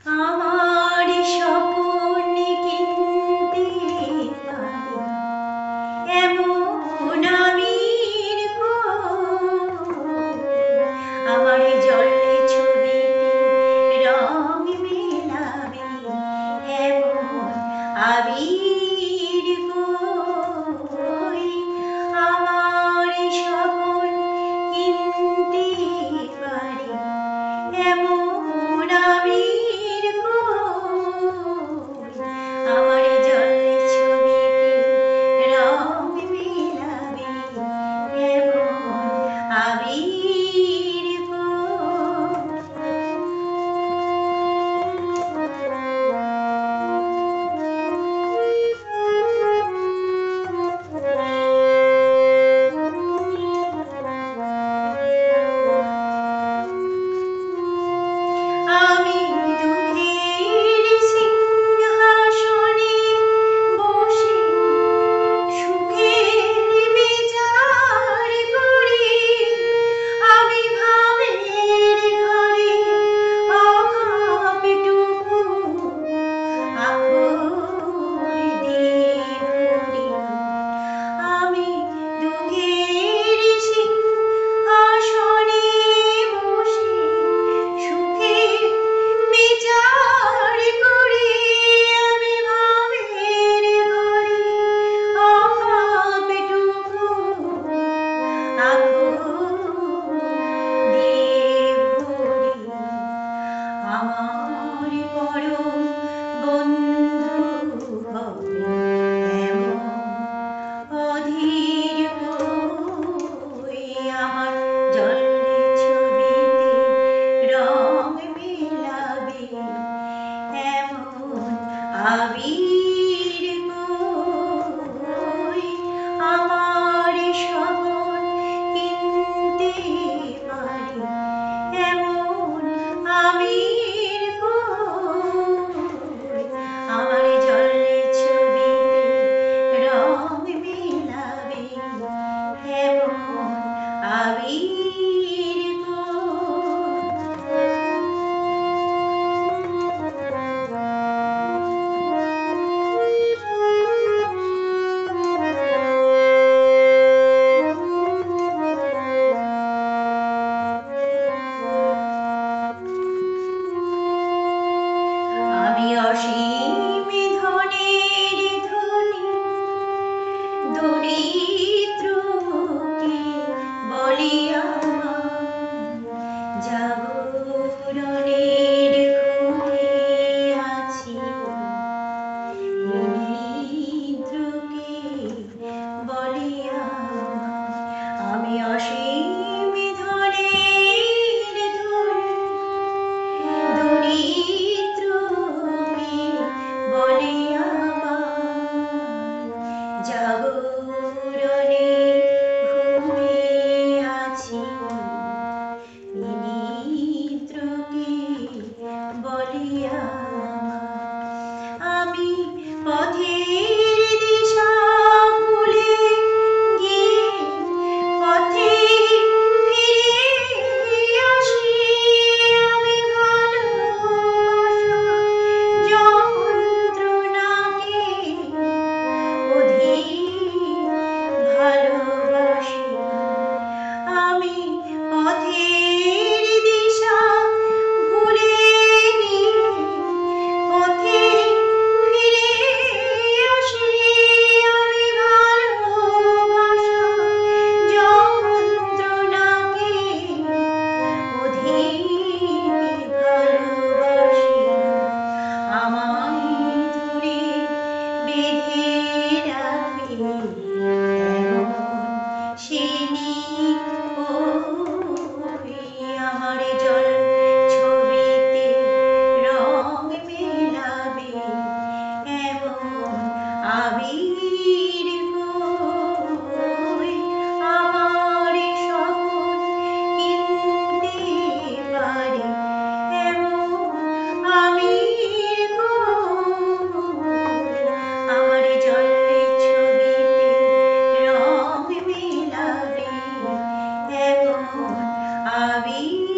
আমার স্বপ্ন কিনতে পারি এমন আমির গো, আমার জলে ছবিতে রং মেলাবে এমন আবির গো। আমার স্বপ্ন কিনতে পারি এমন আবির গো, আমার জলে ছবিতে রং মেলাবে এমন আবির গো। আমি দুঃখের সিংহাসনে বসে সুখের বিচার করি, আমি ভাবের ঘরে অভাবটুকু আখর দিয়ে ভরি। আমি দুঃখের সিংহাসনে বসে সুখের বিচার করি, আমি ভাবের ঘরে অভাবটুকু আখর দিয়ে ভরি। আমার পরম বন্ধু হবে এমন অধীর কই, আমার জলে ছবিতে রং মেলাবে এমন আবির কই। আমার স্বপ্ন কিনতে পারি এমন আমির কই, আমার জলে ছবিতে রং মেলাবে এমন আবির কই। আমি অসীম ধনের ধনী দরিদ্রকে বলিয়া জাগরণের ঘুমে আছি, নিদ্রকে বলিয়া আমি অসীম ধনের ধনী দরিদ্রকে বলিয়া জাগরণে ঘুমে আছি, নিদ্রকে বলিয়া আমি পথের দিশা ভুলে গিয়ে পথে ফিরে আসি, আমি ভালোবাসা যন্ত্রণাকে অধিক ভালোবাসি। আমি পথের দিশা ভুলে গিয়ে পথে ফিরে আসি, আমি ভালোবাসা যন্ত্রণাকে অধিক ভালোবাসি। আমায় ধরে বেঁধে রাখবে এমন সিনি কই, আমার জল ছবিতে রং মেলাবে এমন আবির কই। আমার স্বপ্ন কিনতে পারি এমন আমির কই, আমার জলে ছবিতে রং মেলাবে এমন আবির।